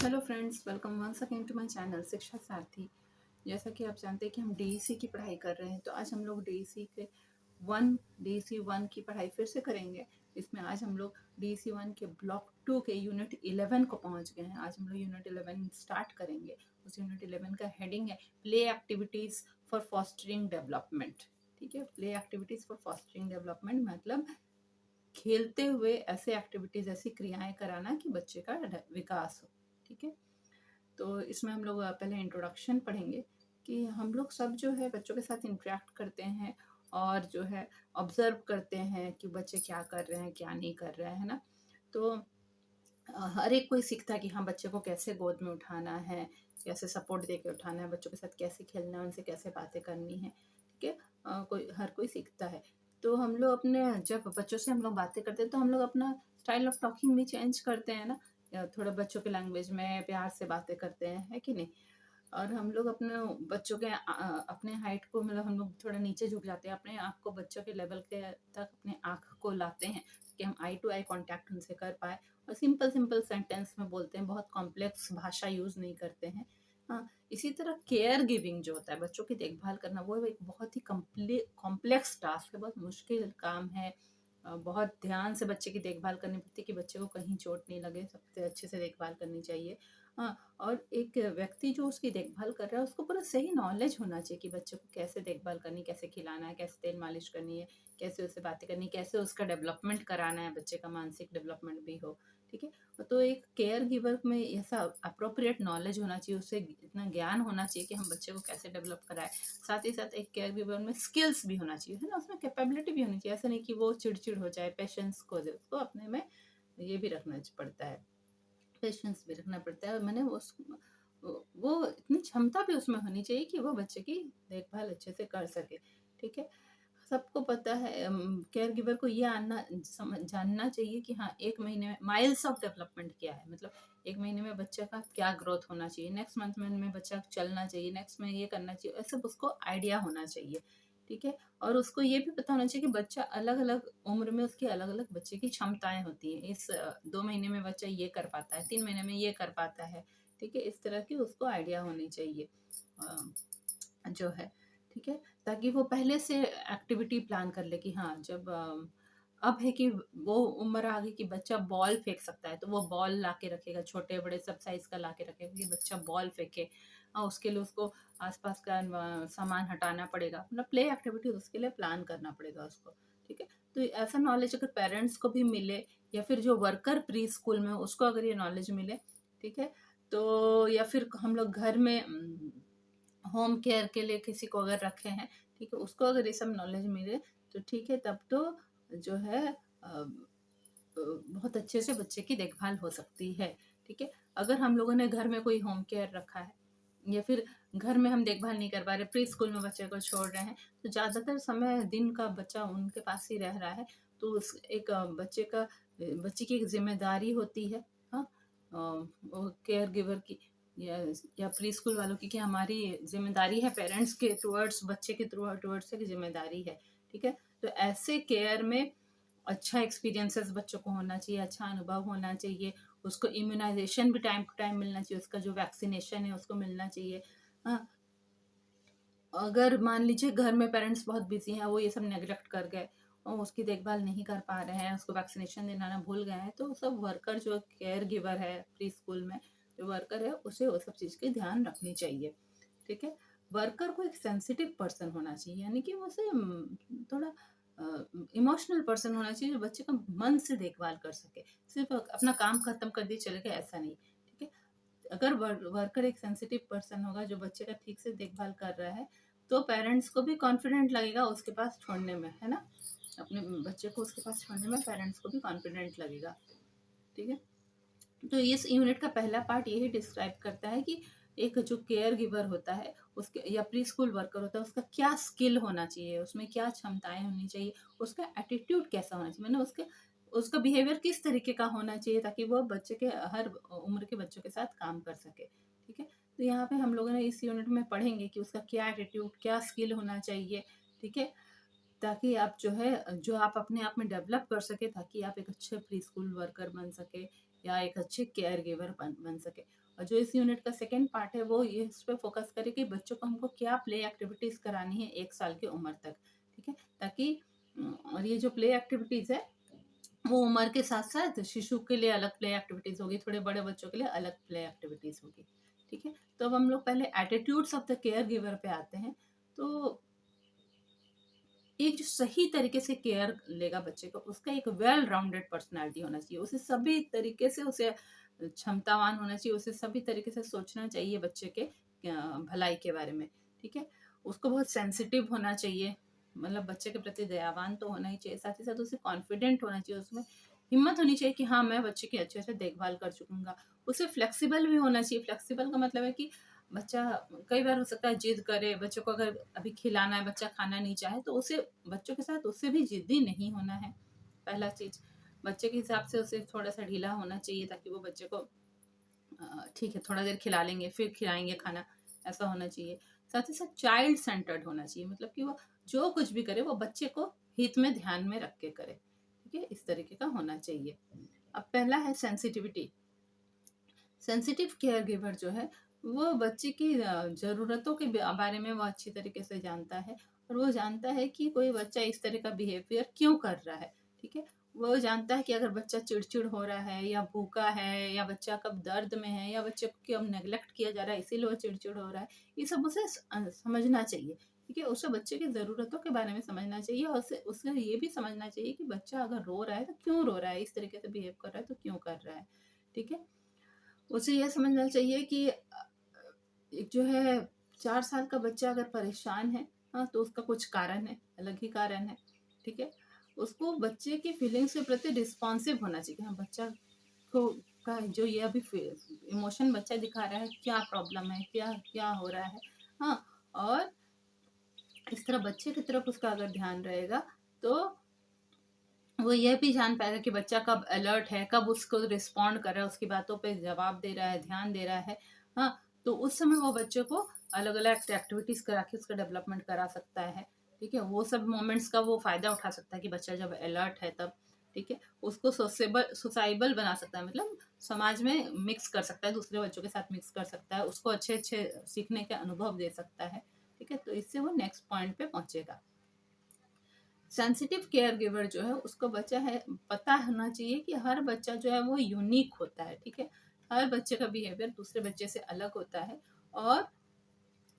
Hello friends, welcome once again to my channel Shiksha Sarathi. जैसा कि आप जानते हैं कि हम डीईसी की पढ़ाई कर रहे हैं, तो आज हम लोग डीईसी वन की पढ़ाई फिर से करेंगे। इसमें आज हम लोग डीईसी वन के ब्लॉक 2 के यूनिट 11 को पहुंच गए हैं। आज हम लोग यूनिट 11 स्टार्ट करेंगे। उस यूनिट 11 का हेडिंग है play activities for fostering development. ठीक है, play activities for fostering development मतलब खेलते हुए ऐसे एक्टिविटीज़, ऐसी क्रियाएं कराना कि बच्चे का विकास हो। ठीक है, तो इसमें हम लोग पहले इंट्रोडक्शन पढ़ेंगे कि हम लोग सब जो है बच्चों के साथ इंटरेक्ट करते हैं और जो है ऑब्जर्व करते हैं कि बच्चे क्या कर रहे हैं, क्या नहीं कर रहे हैं, है ना। तो हर एक कोई सीखता है कि हाँ, बच्चे को कैसे गोद में उठाना है, कैसे सपोर्ट दे के उठाना है, बच्चों के साथ कैसे खेलना है, उनसे कैसे बातें करनी है। ठीक है, हर कोई सीखता है। तो हम लोग अपने जब बच्चों से हम लोग बातें करते हैं तो हम लोग अपना स्टाइल ऑफ टॉकिंग भी चेंज करते हैं ना, या थोड़ा बच्चों के लैंग्वेज में प्यार से बातें करते हैं, है कि नहीं। और हम लोग अपने बच्चों के अपने हाइट को, मतलब हम लोग थोड़ा नीचे झुक जाते हैं, अपने आँख को बच्चों के लेवल के तक अपने आँख को लाते हैं कि हम आई टू आई कांटेक्ट उनसे कर पाए, और सिंपल सिंपल सेंटेंस में बोलते हैं, बहुत कॉम्प्लेक्स भाषा यूज़ नहीं करते हैं। हाँ, इसी तरह केयर गिविंग जो होता है, बच्चों की देखभाल करना, वो एक बहुत ही कॉम्प्लेक्स टास्क है, बहुत मुश्किल काम है। बहुत ध्यान से बच्चे की देखभाल करनी पड़ती है कि बच्चे को कहीं चोट नहीं लगे, सबसे अच्छे से देखभाल करनी चाहिए। हाँ, और एक व्यक्ति जो उसकी देखभाल कर रहा है उसको पूरा सही नॉलेज होना चाहिए कि बच्चे को कैसे देखभाल करनी, कैसे खिलाना है, कैसे तेल मालिश करनी है, कैसे उससे बातें करनी, कैसे उसका डेवलपमेंट कराना है, बच्चे का मानसिक डेवलपमेंट भी हो। ठीक है, तो एक केयर गिवर में ऐसा अप्रोप्रिएट नॉलेज होना चाहिए, उससे इतना ज्ञान होना चाहिए कि हम बच्चे को कैसे डेवलप कराएं। साथ ही साथ एक केयर गिवर में स्किल्स भी होना चाहिए, है ना, उसमें कैपेबिलिटी भी होनी चाहिए। ऐसा नहीं कि वो चिड़चिड़ हो जाए, पेशेंस को दे, उसको अपने में ये भी रखना पड़ता है, पेशेंस भी रखना पड़ता है। और मैंने वो इतनी क्षमता भी उसमें होनी चाहिए कि वो बच्चे की देखभाल अच्छे से कर सके। ठीक है, सबको पता है, केयर गिवर को ये जानना चाहिए कि हाँ, 1 महीने में माइल्स ऑफ डेवलपमेंट क्या है, मतलब 1 महीने में बच्चे का क्या ग्रोथ होना चाहिए, नेक्स्ट मंथ में बच्चा चलना चाहिए, नेक्स्ट में ये करना चाहिए, ऐसे उसको आइडिया होना चाहिए। ठीक है, और उसको ये भी पता होना चाहिए कि बच्चा अलग अलग उम्र में, उसकी अलग अलग बच्चे की क्षमताएं होती हैं। इस 2 महीने में बच्चा ये कर पाता है, 3 महीने में ये कर पाता है। ठीक है, इस तरह की उसको आइडिया होनी चाहिए जो है। ठीक है, ताकि वो पहले से एक्टिविटी प्लान कर ले कि हाँ, जब अब है कि वो उम्र आ गई कि बच्चा बॉल फेंक सकता है, तो वो बॉल ला के रखेगा, छोटे बड़े सब साइज का ला के रखेगा कि बच्चा बॉल फेंके। उसके लिए उसको आसपास का सामान हटाना पड़ेगा, मतलब प्ले एक्टिविटी उसके लिए प्लान करना पड़ेगा उसको। ठीक है, तो ऐसा नॉलेज अगर पेरेंट्स को भी मिले, या फिर जो वर्कर प्री स्कूल में उसको अगर ये नॉलेज मिले, ठीक है, तो या फिर हम लोग घर में होम केयर के लिए किसी को अगर रखे हैं, ठीक है, उसको अगर ये सब नॉलेज मिले तो ठीक है, तब तो जो है बहुत अच्छे से बच्चे की देखभाल हो सकती है। ठीक है, अगर हम लोगों ने घर में कोई होम केयर रखा है, या फिर घर में हम देखभाल नहीं कर पा रहे, प्री स्कूल में बच्चे को छोड़ रहे हैं, तो ज़्यादातर समय दिन का बच्चा उनके पास ही रह रहा है, तो उस एक बच्चे की एक जिम्मेदारी होती है। हाँ, केयर गिवर की, या प्री स्कूल वालों की, कि हमारी जिम्मेदारी है, पेरेंट्स के टुवर्ड्स बच्चे के टुवर्ड्स एक जिम्मेदारी है। ठीक है, तो ऐसे केयर में अच्छा एक्सपीरियंसेस बच्चों को होना चाहिए, अच्छा अनुभव होना चाहिए, उसको इम्यूनाइजेशन भी टाइम टू टाइम मिलना चाहिए, उसका जो वैक्सीनेशन है उसको मिलना चाहिए। हाँ, अगर मान लीजिए घर में पेरेंट्स बहुत बिजी हैं, वो ये सब नेग्लेक्ट कर गए और उसकी देखभाल नहीं कर पा रहे हैं, उसको वैक्सीनेशन दिलाना भूल गए हैं, तो सब वर्कर जो केयर गिवर है प्री स्कूल में, जो वर्कर है, उसे वो सब चीज़ की ध्यान रखनी चाहिए। ठीक है, वर्कर को एक सेंसिटिव पर्सन होना चाहिए, यानी कि वो उसे थोड़ा इमोशनल पर्सन होना चाहिए, जो बच्चे का मन से देखभाल कर सके, सिर्फ अपना काम खत्म कर दिए चले गए, ऐसा नहीं। ठीक है, अगर वर्कर एक सेंसिटिव पर्सन होगा जो बच्चे का ठीक से देखभाल कर रहा है, तो पेरेंट्स को भी कॉन्फिडेंट लगेगा उसके पास छोड़ने में, है ना, अपने बच्चे को उसके पास छोड़ने में पेरेंट्स को भी कॉन्फिडेंट लगेगा। ठीक है, तो इस यूनिट का पहला पार्ट यही डिस्क्राइब करता है कि एक जो केयर गिवर होता है उसके, या प्री स्कूल वर्कर होता है, उसका क्या स्किल होना चाहिए, उसमें क्या क्षमताएं होनी चाहिए, उसका एटीट्यूड कैसा होना चाहिए, मैंने उसका बिहेवियर किस तरीके का होना चाहिए, ताकि वो बच्चे के हर उम्र के बच्चों के साथ काम कर सके। ठीक है, तो यहाँ पे हम लोगों ने इस यूनिट में पढ़ेंगे कि उसका क्या एटीट्यूड, क्या स्किल होना चाहिए। ठीक है, ताकि आप जो है, जो आप अपने आप में डेवलप कर सके, ताकि आप एक अच्छे प्री स्कूल वर्कर बन सके, या एक अच्छे केयर गिवर बन सके। और जो इस यूनिट का सेकेंड पार्ट है वो ये इस पे फोकस करे कि बच्चों को हमको क्या प्ले एक्टिविटीज़ करानी है 1 साल की उम्र तक, ठीक है? ताकि और ये जो प्ले एक्टिविटीज़ है वो उम्र के साथ साथ शिशु के लिए अलग प्ले एक्टिविटीज़ होगी, थोड़े बड़े बच्चों के लिए अलग प्ले एक्टिविटीज़ होगी, ठीक है? तो अब हम लोग पहले attitudes of the care giver पे आते हैं। तो एक जो सही तरीके से केयर लेगा बच्चे को, उसका एक वेल राउंडेड पर्सनालिटी होना चाहिए। उसे सभी तरीके से उसे क्षमतावान होना चाहिए, उसे सभी तरीके से सोचना चाहिए बच्चे के भलाई के बारे में, ठीक है? उसको बहुत सेंसिटिव होना चाहिए, मतलब बच्चे के प्रति दयावान तो होना ही चाहिए, साथ ही साथ उसे कॉन्फिडेंट होना चाहिए, उसमें हिम्मत होनी चाहिए कि हाँ, मैं बच्चे की अच्छे से देखभाल कर चुकूँगा। उसे फ्लेक्सिबल भी होना चाहिए, फ्लेक्सिबल का मतलब है कि बच्चा कई बार हो सकता है जिद करे, बच्चों को अगर अभी खिलाना है, बच्चा खाना नहीं चाहे तो उसे बच्चों के साथ उससे भी जिद्दी नहीं होना है। पहला चीज़, बच्चे के हिसाब से उसे थोड़ा-सा ढीला होना चाहिए ताकि वो बच्चे को ठीक है थोड़ा देर खिला लेंगे, फिर खिलाएँगे खाना, ऐसा होना चाहिए। साथ ही साथ चाइल्ड सेंटर्ड होना चाहिए, मतलब कि वो जो कुछ भी करे वो बच्चे को हित में ध्यान में रख के करे, ठीक है? इस तरीके का होना चाहिए। अब पहला है सेंसिटिविटी। सेंसिटिव केयर गिवर जो है वो बच्चे की ज़रूरतों के बारे में वो अच्छी तरीके से जानता है, और वो जानता है कि कोई बच्चा इस तरह का बिहेवियर क्यों कर रहा है, ठीक है? वो जानता है कि अगर बच्चा चिड़चिड़ हो रहा है या भूखा है या बच्चा कब दर्द में है या बच्चे को कब नेग्लेक्ट किया जा रहा है इसीलिए वो चिड़चिड़ हो रहा है, ये सब उसे समझना चाहिए, ठीक है? उसे बच्चे की ज़रूरतों के बारे में समझना चाहिए, और उसे उसे ये भी समझना चाहिए कि बच्चा अगर रो रहा है तो क्यों रो रहा है, इस तरीके से बिहेव कर रहा है तो क्यों कर रहा है, ठीक है? उसे यह समझना चाहिए कि एक जो है 4 साल का बच्चा अगर परेशान है, हाँ, तो उसका कुछ कारण है, अलग ही कारण है, ठीक है? उसको बच्चे की फीलिंग्स के प्रति रिस्पॉन्सिव होना चाहिए। हाँ, बच्चा को का जो ये अभी इमोशन बच्चा दिखा रहा है, क्या प्रॉब्लम है, क्या क्या हो रहा है, हाँ, और इस तरह बच्चे की तरफ उसका अगर ध्यान रहेगा तो वो ये भी जान पाएगा कि बच्चा कब अलर्ट है, कब उसको रिस्पॉन्ड कर रहा है, उसकी बातों पे जवाब दे रहा है, ध्यान दे रहा है, हाँ, तो उस समय वो बच्चे को अलग अलग एक्टिविटीज करा के उसका डेवलपमेंट करा सकता है, ठीक है? वो सब मोमेंट्स का वो फायदा उठा सकता है कि बच्चा जब अलर्ट है तब, ठीक है? उसको सोसाइबल बना सकता है, मतलब समाज में मिक्स कर सकता है, दूसरे बच्चों के साथ मिक्स कर सकता है, उसको अच्छे अच्छे सीखने के अनुभव दे सकता है, ठीक है? तो इससे वो नेक्स्ट पॉइंट पे पहुंचेगा। सेंसिटिव केयर गिवर जो है उसको बच्चा है पता होना चाहिए कि हर बच्चा जो है वो यूनिक होता है, ठीक है? हर बच्चे का बिहेवियर दूसरे बच्चे से अलग होता है, और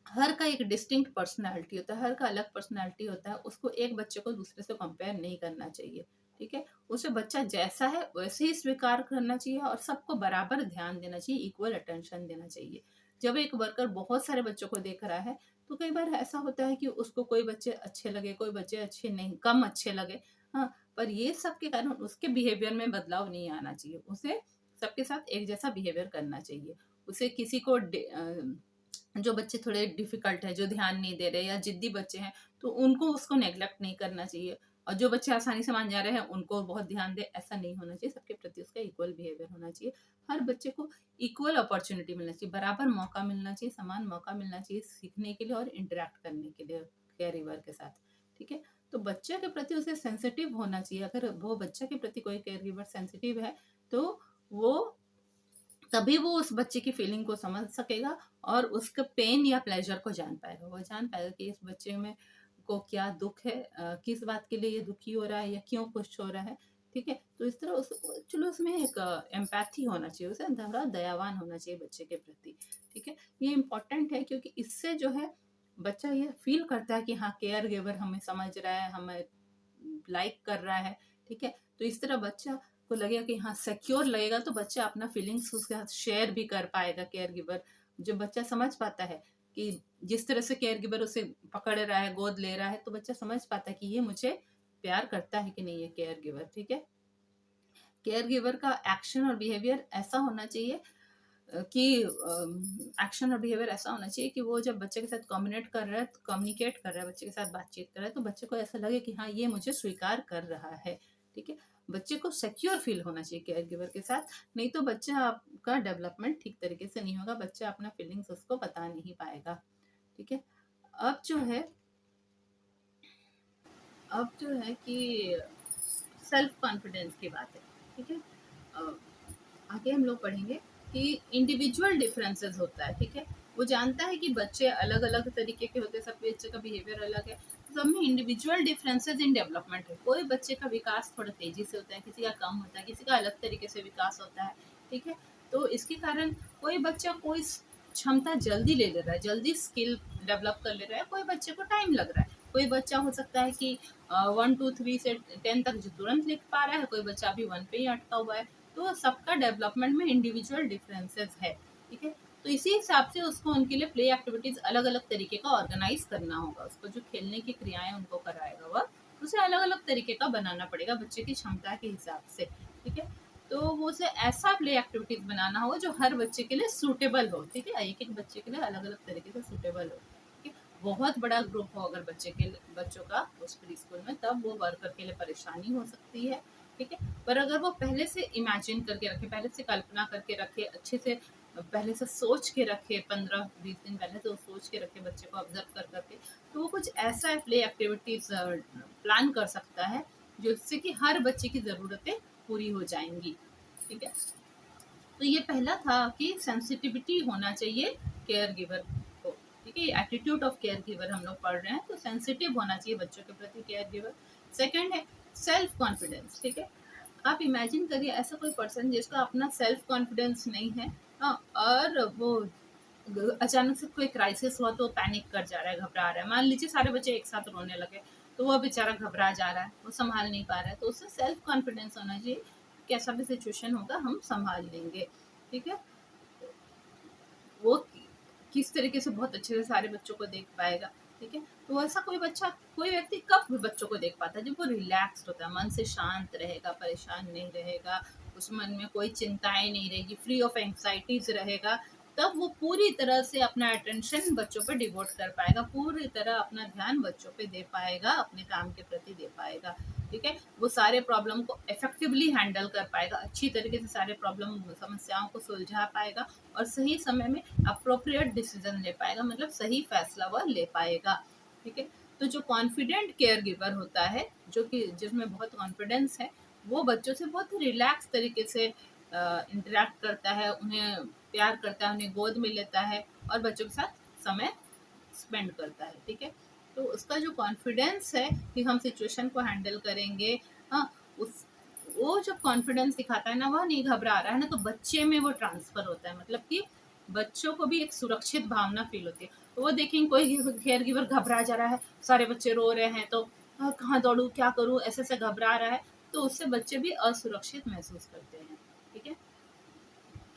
हर का एक डिस्टिंक्ट पर्सनालिटी होता है, हर का अलग पर्सनालिटी होता है, उसको एक बच्चे को दूसरे से कंपेयर नहीं करना चाहिए, ठीक है? उसे बच्चा जैसा है वैसे ही स्वीकार करना चाहिए और सबको बराबर ध्यान देना चाहिए, इक्वल अटेंशन देना चाहिए। जब एक वर्कर बहुत सारे बच्चों को देख रहा है तो कई बार ऐसा होता है कि उसको कोई बच्चे अच्छे लगे, कोई बच्चे अच्छे नहीं, कम अच्छे लगे, हाँ, पर ये सब के कारण उसके बिहेवियर में बदलाव नहीं आना चाहिए। उसे सबके साथ एक जैसा बिहेवियर करना चाहिए। उसे किसी को जो बच्चे थोड़े डिफिकल्ट है, जो ध्यान नहीं दे रहे या जिद्दी बच्चे हैं, तो उनको उसको नेग्लेक्ट नहीं करना चाहिए, और जो बच्चे आसानी से मान जा रहे हैं उनको बहुत ध्यान दे, ऐसा नहीं होना चाहिए। सबके प्रति उसका इक्वल बिहेवियर होना चाहिए। हर बच्चे को इक्वल अपॉर्चुनिटी मिलना चाहिए, बराबर मौका मिलना चाहिए, समान मौका मिलना चाहिए सीखने के लिए और इंटरेक्ट करने के लिए केयर गिवर के साथ, ठीक है? तो बच्चे के प्रति उसे सेंसिटिव होना चाहिए। अगर वो बच्चे के प्रति कोई केयर गिवर सेंसिटिव है तो वो तभी वो उस बच्चे की फीलिंग को समझ सकेगा और उसका पेन या प्लेजर को जान पाएगा। वो जान पाएगा कि इस बच्चे में को क्या दुख है, किस बात के लिए ये दुखी हो रहा है या क्यों खुश हो रहा है, ठीक है? तो इस तरह उस चलो उसमें एक एम्पैथी होना चाहिए, उसे थोड़ा दयावान होना चाहिए बच्चे के प्रति, ठीक है? ये इम्पोर्टेंट है क्योंकि इससे जो है बच्चा ये फील करता है कि हाँ, केयर गिवर हमें समझ रहा है, हमें लाइक कर रहा है, ठीक है? तो इस तरह बच्चा को लगेगा कि हाँ सिक्योर लगेगा, तो बच्चा अपना फीलिंग्स उसके साथ शेयर भी कर पाएगा। केयर गिवर जब बच्चा समझ पाता है कि जिस तरह से केयर गिवर उसे पकड़ रहा है, गोद ले रहा है, तो बच्चा समझ पाता है कि ये मुझे प्यार करता है कि नहीं, ये केयर गिवर, ठीक है? केयर गिवर का एक्शन और बिहेवियर ऐसा होना चाहिए कि एक्शन और बिहेवियर ऐसा होना चाहिए कि वो जब बच्चे के साथ कम्युनिकेट कर रहा है, बच्चे के साथ बातचीत कर रहा है, तो बच्चे को ऐसा लगे कि हाँ, ये मुझे स्वीकार कर रहा है, ठीक है? बच्चे को सिक्योर फील होना चाहिए केयर गिवर के साथ, नहीं तो बच्चा आपका डेवलपमेंट ठीक तरीके से नहीं होगा, बच्चा अपना फीलिंग्स उसको बता नहीं पाएगा, ठीक है? अब जो है अब जो है कि सेल्फ कॉन्फिडेंस की बात है, ठीक है? आगे हम लोग पढ़ेंगे कि इंडिविजुअल डिफरेंसेस होता है, ठीक है। वो जानता है कि बच्चे अलग अलग तरीके के होते हैं, सब बच्चे का बिहेवियर अलग है। सब में इंडिविजुअल डिफरेंसेस इन डेवलपमेंट है। कोई बच्चे का विकास थोड़ा तेजी से होता है, किसी का कम होता है, किसी का अलग तरीके से विकास होता है, ठीक है। तो इसके कारण कोई बच्चा कोई क्षमता जल्दी ले रहा है, जल्दी स्किल डेवलप कर ले रहा है, कोई बच्चे को टाइम लग रहा है। कोई बच्चा हो सकता है कि 1 2 3 से 10 तक जो तुरंत लिख पा रहा है, कोई बच्चा अभी 1 पे ही अटका हुआ है। तो सबका डेवलपमेंट में इंडिविजुअल डिफरेंसेस है, ठीक है। तो इसी हिसाब से उसको उनके लिए प्ले एक्टिविटीज अलग अलग तरीके का ऑर्गेनाइज करना होगा। उसको जो खेलने की क्रियाएं उनको कराएगा वह उसे अलग अलग तरीके का बनाना पड़ेगा बच्चे की क्षमता के हिसाब से, ठीक है। तो वो उसे ऐसा प्ले एक्टिविटीज बनाना होगा जो हर बच्चे के लिए सूटेबल हो, ठीक है। एक एक बच्चे के लिए अलग अलग तरीके से सूटेबल हो, ठीक है। बहुत बड़ा ग्रुप हो अगर बच्चों का उस प्री स्कूल में, तब वो वर्कर के लिए परेशानी हो सकती है, ठीक है। पर अगर वो पहले से इमेजिन करके रखे, पहले से कल्पना करके रखे, अच्छे से पहले से सोच के रखे, 15 20 दिन पहले से वो सोच के रखे बच्चे को ऑब्जर्व कर करके, तो वो कुछ ऐसा प्ले एक्टिविटीज प्लान कर सकता है जिससे कि हर बच्चे की ज़रूरतें पूरी हो जाएंगी, ठीक है। तो ये पहला था कि सेंसिटिविटी होना चाहिए केयर गिवर को, ठीक है। एटीट्यूड ऑफ केयर गिवर हम लोग पढ़ रहे हैं, तो सेंसिटिव होना चाहिए बच्चों के प्रति केयर गिवर। सेकंड है सेल्फ कॉन्फिडेंस, ठीक है। आप इमेजिन करिए ऐसा कोई पर्सन जिसका अपना सेल्फ कॉन्फिडेंस नहीं है, हाँ, और वो अचानक से कोई क्राइसिस हुआ तो पैनिक कर जा रहा है, घबरा रहा है। मान लीजिए सारे बच्चे एक साथ रोने लगे, तो वह बेचारा घबरा जा रहा है, वो संभाल नहीं पा रहा है। तो उससे सेल्फ कॉन्फिडेंस होना चाहिए, कैसा भी सिचुएशन होगा हम संभाल लेंगे, ठीक है। वो किस तरीके से बहुत अच्छे से सारे बच्चों को देख पाएगा, ठीक है। तो ऐसा कोई बच्चा, कोई व्यक्ति कब भी बच्चों को देख पाता है, जब वो रिलैक्स्ड होता है, मन से शांत रहेगा, परेशान नहीं रहेगा, उस मन में कोई चिंताएं नहीं रहेगी, फ्री ऑफ एंग्जाइटीज रहेगा। तब वो पूरी तरह से अपना अटेंशन बच्चों पे डिवोट कर पाएगा, पूरी तरह अपना ध्यान बच्चों पे दे पाएगा, अपने काम के प्रति दे पाएगा, ठीक है। वो सारे प्रॉब्लम को इफेक्टिवली हैंडल कर पाएगा, अच्छी तरीके से सारे प्रॉब्लम समस्याओं को सुलझा पाएगा, और सही समय में अप्रोप्रिएट डिसीजन ले पाएगा, मतलब सही फैसला वह ले पाएगा, ठीक है। तो जो कॉन्फिडेंट केयर गिवर होता है, जो कि जिसमें बहुत कॉन्फिडेंस है, वो बच्चों से बहुत रिलैक्स तरीके से इंटरेक्ट करता है, उन्हें प्यार करता है, उन्हें गोद में लेता है और बच्चों के साथ समय स्पेंड करता है, ठीक है। तो उसका जो कॉन्फिडेंस है कि हम सिचुएशन को हैंडल करेंगे, हाँ, उस वो जब कॉन्फिडेंस दिखाता है ना, वह नहीं घबरा रहा है ना, तो बच्चे में वो ट्रांसफर होता है, मतलब कि बच्चों को भी एक सुरक्षित भावना फील होती है। तो वो देखेंगे कोई केयर गिवर घबरा जा रहा है, सारे बच्चे रो रहे हैं, तो कहाँ दौड़ू, क्या करूँ, ऐसे ऐसे घबरा रहा है, तो उससे बच्चे भी असुरक्षित महसूस करते हैं, ठीक है।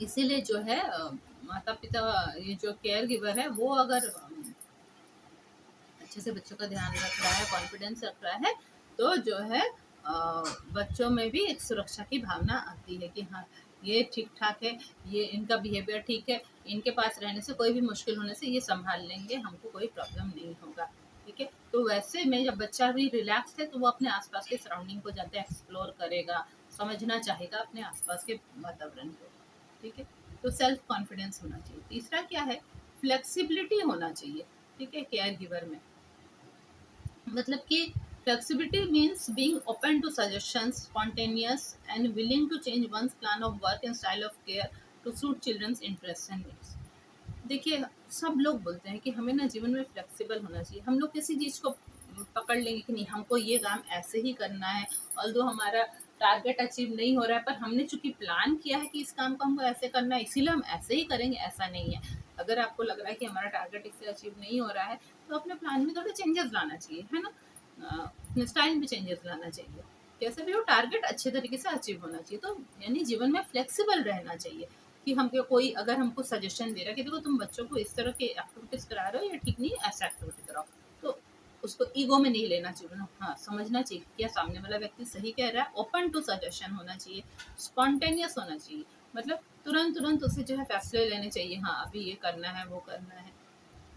इसीलिए जो है माता पिता, ये जो केयर गिवर है, वो अगर अच्छे से बच्चों का ध्यान रख रहा है, कॉन्फिडेंस रख रहा है, तो जो है बच्चों में भी एक सुरक्षा की भावना आती है कि हाँ, ये ठीक ठाक है, ये इनका बिहेवियर ठीक है, इनके पास रहने से कोई भी मुश्किल होने से ये संभाल लेंगे, हमको कोई प्रॉब्लम नहीं होगा, ठीक है। तो वैसे में जब बच्चा भी रिलैक्स है, तो वो अपने आसपास के सराउंडिंग को ज़्यादा एक्सप्लोर करेगा, समझना चाहेगा अपने आसपास के वातावरण को, ठीक है। तो सेल्फ कॉन्फिडेंस होना चाहिए। तीसरा क्या है, फ्लेक्सिबिलिटी होना चाहिए, ठीक है, केयर गिवर में। मतलब कि flexibility means being open to suggestions, spontaneous and willing to change one's plan of work and style of care to suit children's interest and needs. देखिए, सब लोग बोलते हैं कि हमें ना जीवन में फ्लेक्सिबल होना चाहिए। हम लोग किसी चीज़ को पकड़ लेंगे कि नहीं, हमको ये काम ऐसे ही करना है, ऑल्दो हमारा टारगेट अचीव नहीं हो रहा है, पर हमने चूंकि प्लान किया है कि इस काम को हमको ऐसे करना है, इसीलिए हम ऐसे ही करेंगे, ऐसा नहीं है। अगर आपको लग रहा है कि हमारा टारगेट इससे अचीव नहीं हो रहा है, तो अपने प्लान में थोड़े चेंजेस लाना चाहिए, है ना। अपने स्टाइल में चेंजेस लाना चाहिए। कैसे भी हो, टारगेट अच्छे तरीके से अचीव होना चाहिए। तो यानी जीवन में फ्लेक्सिबल रहना चाहिए कि हमको कोई अगर हमको सजेशन दे रहा है कि देखो तुम बच्चों को इस तरह के एक्टिविटीज करा रहे हो, ये ठीक नहीं है, ऐसा एक्टिविटी कराओ, तो उसको ईगो में नहीं लेना चाहिए ना, हाँ, समझना चाहिए क्या सामने वाला व्यक्ति सही कह रहा है, ओपन टू सजेशन होना चाहिए, स्पॉन्टेनियस होना चाहिए, मतलब तुरंत तुरंत उसे जो है फैसले लेने चाहिए, हाँ अभी ये करना है, वो करना है।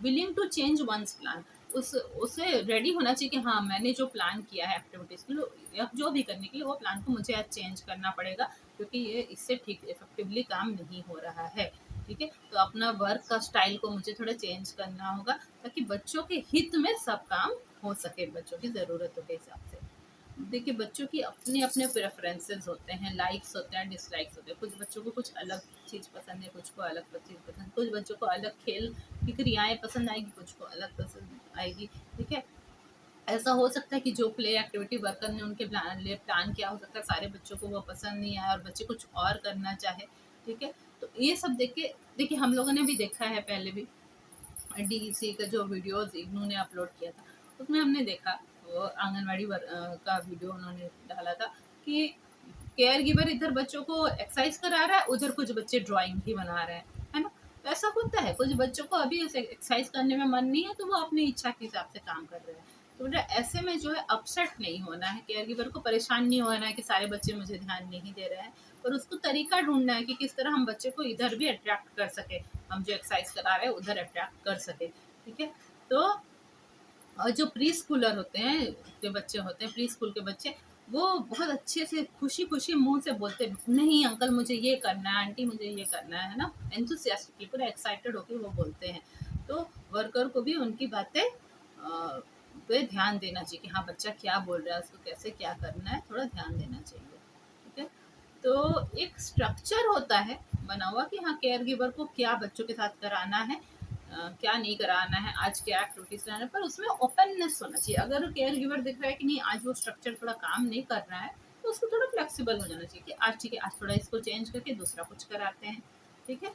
Willing to change one's plan, उसे रेडी होना चाहिए कि हाँ, मैंने जो प्लान किया है एक्टिविटीज के लिए या जो भी करने के लिए, वो प्लान को मुझे आज चेंज करना पड़ेगा, क्योंकि ये इससे ठीक इफेक्टिवली काम नहीं हो रहा है, ठीक है। तो अपना वर्क का स्टाइल को मुझे थोड़ा चेंज करना होगा, ताकि बच्चों के हित में सब काम हो सके, बच्चों की ज़रूरतों के हिसाब से। देखिए बच्चों की अपने अपने प्रेफरेंसेस होते हैं, लाइक्स होते हैं, डिसलाइक्स होते हैं। कुछ बच्चों को कुछ अलग चीज़ पसंद है, कुछ को अलग चीज़ पसंद, कुछ बच्चों को अलग खेल की क्रियाएं पसंद आएगी, कुछ को अलग पसंद आएगी। ठीक है, ऐसा हो सकता है कि जो प्ले एक्टिविटी वर्कर ने उनके प्लान किया, हो सकता है सारे बच्चों को वो पसंद नहीं आया और बच्चे कुछ और करना चाहे। ठीक है, तो ये सब देख के देखिए हम लोगों ने भी देखा है पहले भी, डीईसी का जो वीडियोस इग्नू ने अपलोड किया था, उसमें हमने देखा वो आंगनवाड़ी का वीडियो उन्होंने डाला था कि केयर गिवर इधर बच्चों को एक्सरसाइज करा रहा है, उधर कुछ बच्चे ड्राइंग ही बना रहे हैं, है ना। तो ऐसा होता है, कुछ बच्चों को अभी एक्सरसाइज करने में मन नहीं है तो वो अपनी इच्छा के हिसाब से काम कर रहे हैं। तो बेटा ऐसे में जो है अपसेट नहीं होना है, केयर गिवर को परेशान नहीं होना है कि सारे बच्चे मुझे ध्यान नहीं दे रहे हैं, पर उसको तरीका ढूंढना है कि किस तरह हम बच्चे को इधर भी अट्रैक्ट कर सके, हम जो एक्सरसाइज करा रहे हैं उधर अट्रैक्ट कर सके। ठीक है, तो और जो प्री स्कूलर होते हैं, जो बच्चे होते हैं प्री स्कूल के बच्चे, वो बहुत अच्छे से खुशी खुशी मुंह से बोलते हैं, नहीं अंकल मुझे ये करना है, आंटी मुझे ये करना है ना, एंथुसियास्टिकली पूरा एक्साइटेड होकर वो बोलते हैं। तो वर्कर को भी उनकी बातें पे ध्यान देना चाहिए कि हाँ बच्चा क्या बोल रहा है, उसको कैसे क्या करना है, थोड़ा ध्यान देना चाहिए। ठीक है, तो एक स्ट्रक्चर होता है बना हुआ कि हाँ केयर गिवर को क्या बच्चों के साथ कराना है, क्या नहीं कराना है, आज क्या एक्टिविटीज कराना है, पर उसमें ओपननेस होना चाहिए। अगर केयर गिवर दिख रहा है कि नहीं आज वो स्ट्रक्चर थोड़ा काम नहीं कर रहा है, तो उसको थोड़ा फ्लेक्सिबल हो जाना चाहिए कि आज ठीक है, आज थोड़ा इसको चेंज करके दूसरा कुछ कराते हैं। ठीक है,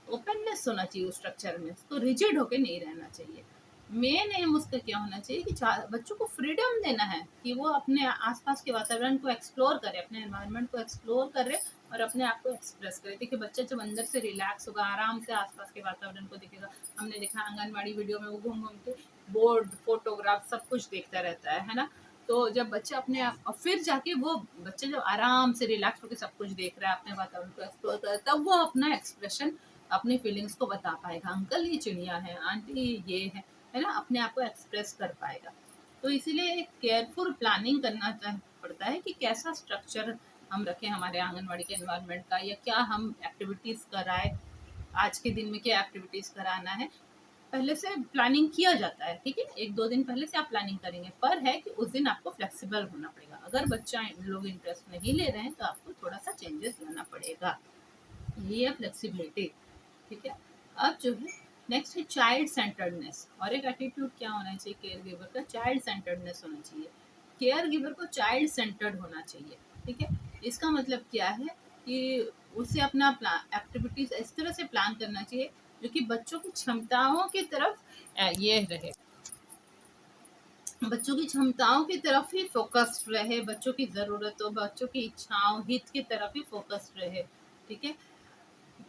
ओपननेस होना चाहिए उस स्ट्रक्चर में, उसको रिजिड होके नहीं रहना चाहिए। मेन एम उसका क्या होना चाहिए कि बच्चों को फ्रीडम देना है कि वो अपने आसपास के वातावरण को एक्सप्लोर करे, अपने एनवायरनमेंट को एक्सप्लोर करे और अपने आप को एक्सप्रेस करे। देखिए बच्चा जब अंदर से रिलैक्स होगा, आराम से आसपास के वातावरण को देखेगा। हमने देखा आंगनबाड़ी वीडियो में वो घूम घूम के बोर्ड फोटोग्राफ सब कुछ देखता रहता है ना। तो जब बच्चा अपने आप और फिर जाके वो बच्चा जब आराम से रिलैक्स होकर सब कुछ देख रहा है, अपने वातावरण को एक्सप्लोर कर रहा है, तब वो अपना एक्सप्रेशन अपनी फीलिंग्स को बता पाएगा, अंकल ये चिड़िया है, आंटी ये है ना, अपने आप को एक्सप्रेस कर पाएगा। तो इसीलिए एक केयरफुल प्लानिंग करना पड़ता है कि कैसा स्ट्रक्चर हम रखें हमारे आंगनवाड़ी के एनवायरनमेंट का, या क्या हम एक्टिविटीज कराए, आज के दिन में क्या एक्टिविटीज कराना है, पहले से प्लानिंग किया जाता है। ठीक है, एक दो दिन पहले से आप प्लानिंग करेंगे, पर है कि उस दिन आपको फ्लेक्सिबल होना पड़ेगा। अगर बच्चा लोग इंटरेस्ट नहीं ले रहे हैं तो आपको थोड़ा सा चेंजेस लाना पड़ेगा, ये है फ्लेक्सिबिलिटी। ठीक है, अब जो है नेक्स्ट है चाइल्ड सेंटर्डनेस। और एक एटीट्यूड क्या होना चाहिए केयर गिवर का, चाइल्ड सेंटर्डनेस होना चाहिए। केयर गिवर को चाइल्ड सेंटर्ड होना चाहिए। ठीक है, इसका मतलब क्या है कि उसे अपना एक्टिविटीज इस तरह से प्लान करना चाहिए जो कि बच्चों की क्षमताओं की तरफ ये रहे, बच्चों की क्षमताओं की तरफ ही फोकस्ड रहे, बच्चों की ज़रूरतों, बच्चों की इच्छाओं, हित की तरफ ही फोकस्ड रहे। ठीक है,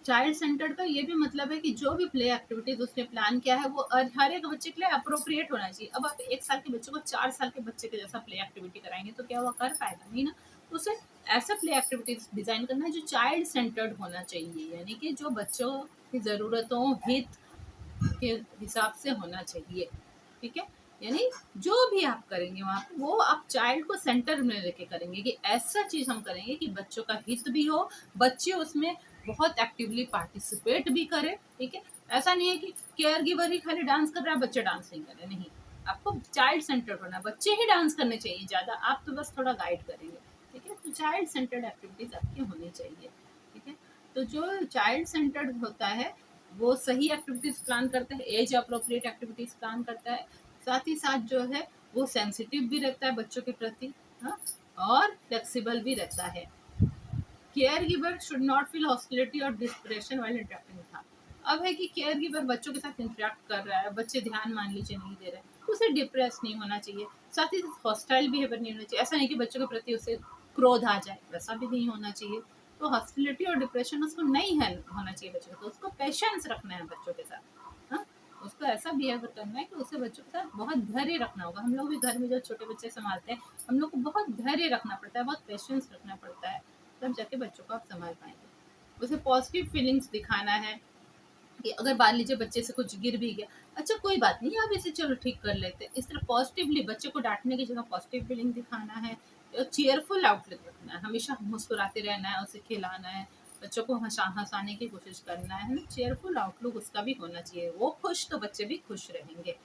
चाइल्ड सेंटर्ड का ये भी मतलब है कि जो भी प्ले एक्टिविटीज उसने प्लान किया है वो हर एक बच्चे के लिए अप्रोप्रिएट होना चाहिए। अब आप 1 साल के बच्चे को 4 साल के बच्चे के जैसा प्ले एक्टिविटी कराएंगे तो क्या वो कर पाएगा, नहीं ना। तो उसे ऐसा प्ले एक्टिविटीज डिजाइन करना है जो चाइल्ड सेंटर्ड होना चाहिए, यानी कि जो बच्चों की ज़रूरतों, हित के हिसाब से होना चाहिए। ठीक है, यानी जो भी आप करेंगे वहाँ पे वो आप चाइल्ड को सेंटर में लेके करेंगे कि ऐसा चीज हम करेंगे कि बच्चों का हित भी हो, बच्चे उसमें बहुत एक्टिवली पार्टिसिपेट भी करें। ठीक है, ऐसा नहीं है कि केयर गिवर ही खाली डांस कर रहा है, बच्चे डांस नहीं कर रहे, नहीं। आपको चाइल्ड सेंटर्ड होना है, बच्चे ही डांस करने चाहिए ज्यादा, आप तो बस थोड़ा गाइड करेंगे। ठीक है, तो चाइल्ड सेंटर्ड एक्टिविटीज आपकी होनी चाहिए। ठीक है, तो जो चाइल्ड सेंटर्ड होता है वो सही एक्टिविटीज प्लान करता है, एज अप्रोप्रिएट एक्टिविटीज प्लान करता है, साथ ही साथ जो है वो सेंसिटिव भी रहता है बच्चों के प्रति, हाँ, और फ्लेक्सिबल भी रहता है। Care giver should not feel hostility और डिस्प्रेशन वाइल इंटरेक्टिंग था। अब है कि केयर गिवर बच्चों के साथ इंटरेक्ट कर रहा है, बच्चे ध्यान मान लीजिए नहीं दे रहे हैं, तो उसे डिप्रेस नहीं होना चाहिए, साथ ही हॉस्टाइल बिहेवियर नहीं होना चाहिए। ऐसा नहीं कि बच्चों के प्रति उसे क्रोध आ जाए, वैसा भी नहीं होना चाहिए। तो हॉस्टिलिटी और डिप्रेशन उसको नहीं है होना चाहिए बच्चों को, तो उसको पेशेंस रखना है बच्चों के साथ, हाँ। उसको ऐसा बिहेवियर करना है कि उसे बच्चों के साथ बहुत धैर्य रखना होगा। हम लोग भी घर में जो छोटे बच्चे संभालते हैं, हम लोग को बहुत धैर्य रखना पड़ता है, बहुत पेशेंस रखना पड़ता है, तब जाके बच्चों को आप संभाल पाएंगे। उसे पॉजिटिव फीलिंग्स दिखाना है कि अगर मान लीजिए बच्चे से कुछ गिर भी गया, अच्छा कोई बात नहीं, आप इसे चलो ठीक कर लेते हैं, इस तरह पॉजिटिवली बच्चे को डांटने की जगह पॉजिटिव फीलिंग दिखाना है। चेयरफुल आउटलुक रखना है, हमेशा मुस्कुराते रहना है, उसे खिलाना है, बच्चों को हंसाने की कोशिश करना है ना। चेयरफुल आउटलुक उसका भी होना चाहिए, वो खुश तो बच्चे भी खुश रहेंगे।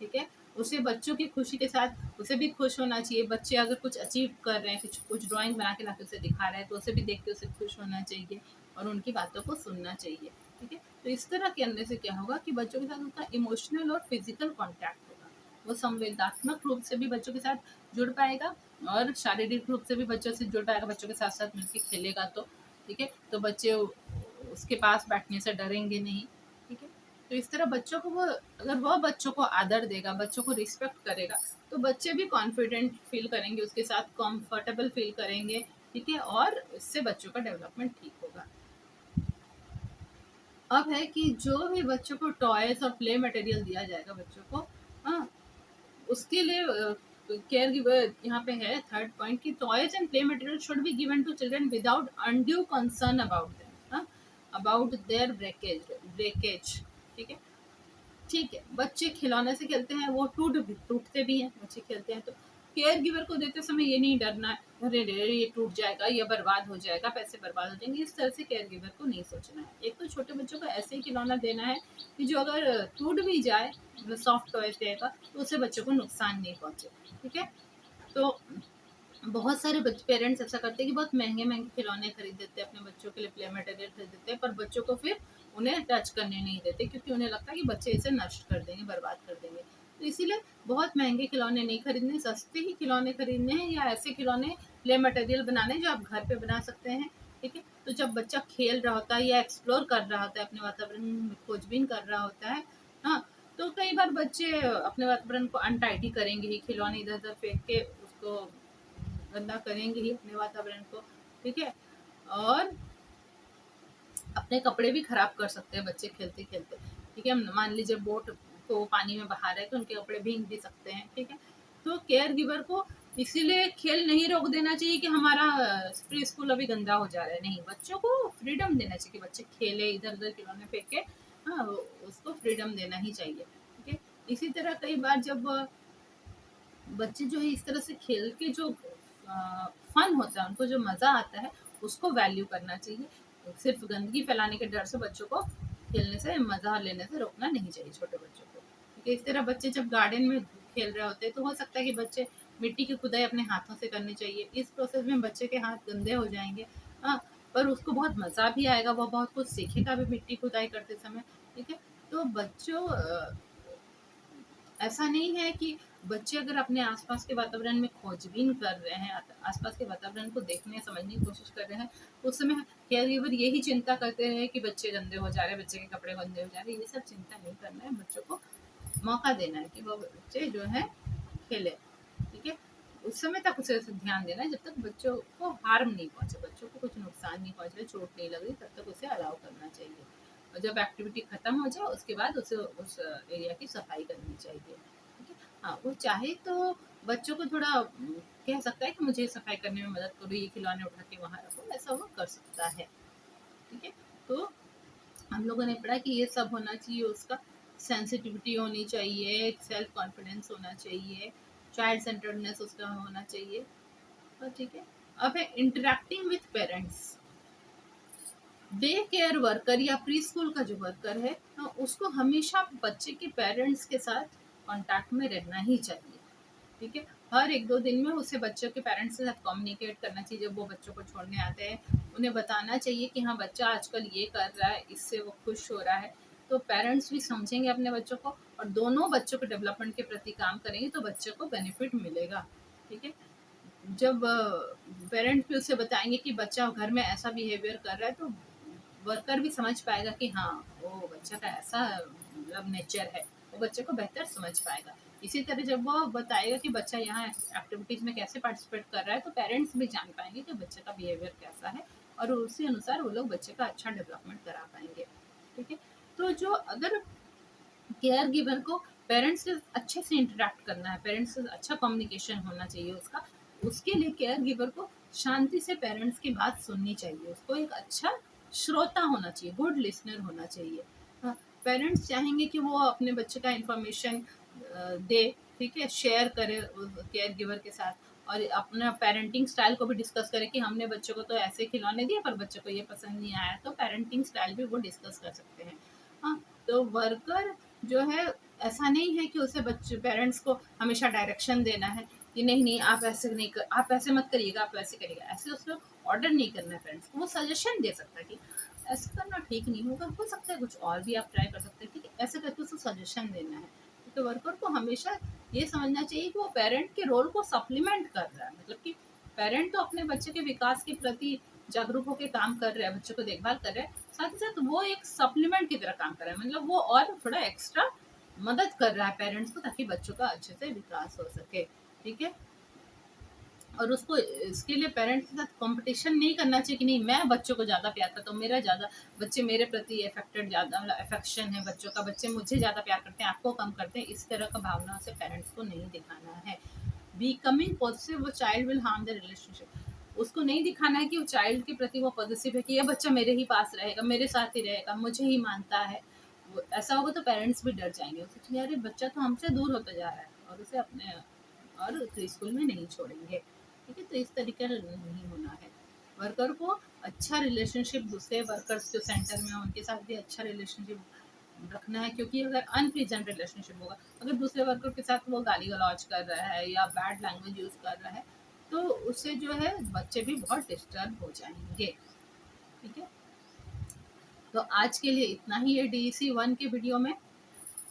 ठीक है। उसे बच्चों की खुशी के साथ उसे भी खुश होना चाहिए। बच्चे अगर कुछ अचीव कर रहे हैं, कुछ ड्राइंग बना के लाके उसे दिखा रहे हैं, तो उसे भी देख के उसे खुश होना चाहिए और उनकी बातों को सुनना चाहिए। ठीक है। तो इस तरह करने से क्या होगा कि बच्चों के साथ उनका इमोशनल और फिजिकल कॉन्टैक्ट होगा। वो संवेदनात्मक रूप से भी बच्चों के साथ जुड़ पाएगा और शारीरिक रूप से भी बच्चों से जुड़ पाएगा। बच्चों के साथ साथ मिलकर खेलेगा तो ठीक है, तो बच्चे उसके पास बैठने से डरेंगे नहीं। ठीक है। तो इस तरह बच्चों को वो, अगर वह बच्चों को आदर देगा, बच्चों को रिस्पेक्ट करेगा, तो बच्चे भी कॉन्फिडेंट फील करेंगे, उसके साथ कंफर्टेबल फील करेंगे। ठीक है। और इससे बच्चों का डेवलपमेंट ठीक होगा। अब है कि जो भी बच्चों को टॉयज और प्ले मटेरियल दिया जाएगा बच्चों को, हाँ, उसके लिए केयर गिवर यहाँ पे है थर्ड पॉइंट कि toys and play material should be given to children without undue concern about them, about their breakage. ठीक है। ठीक है, बच्चे खिलौने से खेलते हैं, वो टूटते भी हैं, बच्चे खेलते हैं तो केयर गिवर को देते समय ये नहीं डरना है, अरे रे ये टूट जाएगा, ये बर्बाद हो जाएगा, पैसे बर्बाद हो जाएंगे, इस तरह से केयर गिवर को नहीं सोचना है। एक तो छोटे बच्चों को ऐसे ही खिलौना देना है कि जो अगर टूट भी जाए, सॉफ्ट टॉय देगा, तो उससे बच्चों को नुकसान नहीं पहुंचे। ठीक है। तो बहुत सारे पेरेंट्स ऐसा करते हैं कि बहुत महंगे महंगे खिलौने खरीद देते हैं अपने बच्चों के लिए, प्ले मटेरियल खरीद देते हैं, पर बच्चों को फिर उन्हें टच करने नहीं देते, क्योंकि उन्हें लगता है कि बच्चे इसे नष्ट कर देंगे, बर्बाद कर देंगे। तो इसीलिए बहुत महंगे खिलौने नहीं खरीदने, सस्ते ही खिलौने खरीदने हैं, या ऐसे खिलौने प्ले मटेरियल बनाने जो आप घर पे बना सकते हैं। ठीक है। तो जब बच्चा खेल रहा होता है या एक्सप्लोर कर रहा होता है, अपने वातावरण में खोजबीन कर रहा होता है, हाँ, तो कई बार बच्चे अपने वातावरण को अनटाइडी करेंगे ही, खिलौने इधर उधर फेंक के उसको गंदा करेंगे ही अपने वातावरण को। ठीक है। और अपने कपड़े भी खराब कर सकते हैं बच्चे खेलते खेलते। ठीक है। मान लीजिए बोट को पानी में बहा रहे हैं, तो उनके कपड़े भीग भी सकते हैं। ठीक है। तो केयर गिवर को इसीलिए खेल नहीं रोक देना चाहिए कि हमारा प्री स्कूल अभी गंदा हो जा रहा है, नहीं, बच्चों को फ्रीडम देना चाहिए कि बच्चे खेले, इधर उधर खिलौने फेंके, हाँ, उसको फ्रीडम देना ही चाहिए। ठीक है। इसी तरह कई बार जब बच्चे जो है इस तरह से खेल के जो फन होता है, उनको जो मज़ा आता है, उसको वैल्यू करना चाहिए। सिर्फ गंदगी फैलाने के डर से बच्चों को खेलने से, मज़ा लेने से रोकना नहीं चाहिए छोटे बच्चों को। क्योंकि इस तरह बच्चे जब गार्डन में खेल रहे होते हैं, तो हो सकता है कि बच्चे मिट्टी की खुदाई अपने हाथों से करनी चाहिए। इस प्रोसेस में बच्चे के हाथ गंदे हो जाएंगे, हाँ, पर उसको बहुत मज़ा भी आएगा, वो बहुत कुछ सीखेगा भी मिट्टी खुदाई करते समय। ठीक है। तो बच्चों ऐसा नहीं है कि बच्चे अगर अपने आसपास के वातावरण में खोजबीन कर रहे हैं, आसपास के वातावरण को देखने समझने की कोशिश कर रहे हैं, तो उस समय केयर गिवर यही चिंता करते हैं कि बच्चे गंदे हो जा रहे हैं, बच्चे के कपड़े गंदे हो जा रहे हैं। ये सब चिंता नहीं करना है, बच्चों को मौका देना है कि वो बच्चे जो है खेले। ठीक है। उस समय तक उसे ध्यान देना है जब तक बच्चों को हार्म नहीं पहुंचे, बच्चों को कुछ नुकसान नहीं पहुंचे, चोट नहीं लग रही, तब तक उसे अलाउ करना चाहिए। और जब एक्टिविटी खत्म हो जाए, उसके बाद उसे उस एरिया की सफाई करनी चाहिए। ठीक है। हाँ, वो चाहे तो बच्चों को थोड़ा कह सकता है कि मुझे सफाई करने में मदद करो, ये खिलौने उठा के वहाँ रखो, ऐसा वो कर सकता है। ठीक है। तो हम लोगों ने पढ़ा कि ये सब होना चाहिए, उसका सेंसिटिविटी होनी चाहिए, सेल्फ कॉन्फिडेंस होना चाहिए, चाइल्ड सेंटर्डनेस उसका होना चाहिए। तो ठीक है। अब है interacting with parents. Day care worker या प्री स्कूल का जो वर्कर है, उसको हमेशा बच्चे के पेरेंट्स के साथ कांटेक्ट में रहना ही चाहिए। ठीक है। हर एक दो दिन में उसे बच्चों के पेरेंट्स के साथ कम्युनिकेट करना चाहिए। जब वो बच्चों को छोड़ने आते हैं, उन्हें बताना चाहिए कि हाँ, बच्चा आजकल ये कर रहा है, इससे वो खुश हो रहा है। तो पेरेंट्स भी समझेंगे अपने बच्चों को, और दोनों बच्चों के डेवलपमेंट के प्रति काम करेंगे, तो बच्चे को बेनिफिट मिलेगा। ठीक है। जब पेरेंट्स भी उसे बताएंगे कि बच्चा घर में ऐसा बिहेवियर कर रहा है, तो वर्कर भी समझ पाएगा कि हाँ, वो बच्चा का ऐसा मतलब नेचर है, वो बच्चे को बेहतर समझ पाएगा। इसी तरह जब वो बताएगा कि बच्चा यहाँ एक्टिविटीज में कैसे पार्टिसिपेट कर रहा है, तो पेरेंट्स भी जान पाएंगे कि बच्चे का बिहेवियर कैसा है, और उसी अनुसार वो लोग बच्चे का अच्छा डेवलपमेंट करा पाएंगे। ठीक है। तो जो अगर केयर गिवर को पेरेंट्स से अच्छे से इंटरेक्ट करना है, पेरेंट्स से अच्छा कम्युनिकेशन होना चाहिए उसका, उसके लिए केयर गिवर को शांति से पेरेंट्स की बात सुननी चाहिए, उसको एक अच्छा श्रोता होना चाहिए, गुड लिसनर होना चाहिए। हाँ, पेरेंट्स चाहेंगे कि वो अपने बच्चे का इंफॉर्मेशन दे, ठीक है, शेयर करे केयर गिवर के साथ, और अपना पेरेंटिंग स्टाइल को भी डिस्कस करे कि हमने बच्चों को तो ऐसे खिलौने दिए, पर बच्चों को ये पसंद नहीं आया, तो पेरेंटिंग स्टाइल भी वो डिस्कस कर सकते हैं। हाँ, तो वर्कर जो है ऐसा नहीं है कि उसे बच्चे पेरेंट्स को हमेशा डायरेक्शन देना है कि नहीं नहीं आप ऐसे नहीं कर, आप ऐसे मत करिएगा, आप ऐसे करिएगा, ऐसे उसको ऑर्डर नहीं करना है पेरेंट्स को। वो सजेशन दे सकता है कि ऐसे करना ठीक नहीं होगा, हो सकता है कुछ और भी आप ट्राई कर सकते हैं, ठीक है, ऐसे करके उसको सजेशन देना है। क्योंकि वर्कर को हमेशा ये समझना चाहिए कि वो पेरेंट के रोल को सप्लीमेंट कर रहा है, मतलब कि पेरेंट तो अपने बच्चे के विकास के प्रति जागरूक होकर काम कर रहा है, बच्चों को देखभाल कर रहा है, साथ ही साथ वो एक सप्लीमेंट की तरह काम कर रहा है, मतलब वो और थोड़ा एक्स्ट्रा मदद कर रहा है पेरेंट्स को, ताकि बच्चों का अच्छे से विकास हो सके, ठीक है। और उसको इसके लिए पेरेंट्स के साथ कंपटीशन नहीं करना चाहिए कि नहीं मैं बच्चों को ज़्यादा प्यार करता हूँ, मेरा ज़्यादा बच्चे मेरे प्रति अफेक्टेड, ज़्यादा मतलब अफेक्शन है बच्चों का, बच्चे मुझे ज़्यादा प्यार करते हैं आपको कम करते हैं, इस तरह का भावना से पेरेंट्स को नहीं दिखाना है। बिकमिंग पॉजिटिव वो child will harm the relationship, उसको नहीं दिखाना है कि वो चाइल्ड के प्रति वो पॉजिटिव है कि ये बच्चा मेरे ही पास रहेगा, मेरे साथ ही रहेगा, मुझे ही मानता है। ऐसा होगा तो पेरेंट्स भी डर जाएंगे, सोचेंगे अरे बच्चा तो हमसे दूर होता जा रहा है, और उसे अपने और स्कूल में नहीं छोड़ेंगे, ठीक है। तो इस तरीके से नहीं होना है। वर्कर को अच्छा रिलेशनशिप दूसरे वर्कर्स जो सेंटर में हैं उनके साथ भी अच्छा रिलेशनशिप रखना है, क्योंकि अगर अनप्लीजेंट रिलेशनशिप होगा, अगर दूसरे वर्कर के साथ वो गाली गलौज कर रहा है या बैड लैंग्वेज यूज़ कर रहा है, तो उससे जो है बच्चे भी बहुत डिस्टर्ब हो जाएंगे, ठीक है। तो आज के लिए इतना ही है DEC 1 के वीडियो में।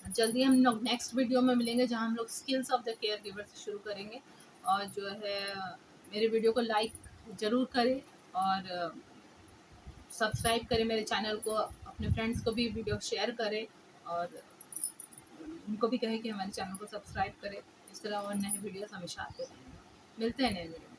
जल्दी हम लोग नेक्स्ट वीडियो में मिलेंगे, जहाँ हम लोग skills of the care giver से शुरू करेंगे। और जो है मेरे वीडियो को लाइक ज़रूर करें और सब्सक्राइब करें मेरे चैनल को, अपने फ्रेंड्स को भी वीडियो शेयर करें और उनको भी कहें कि हमारे चैनल को सब्सक्राइब करें। इस तरह और नए वीडियोस हमेशा आते रहेंगे। मिलते हैं नए वीडियो में।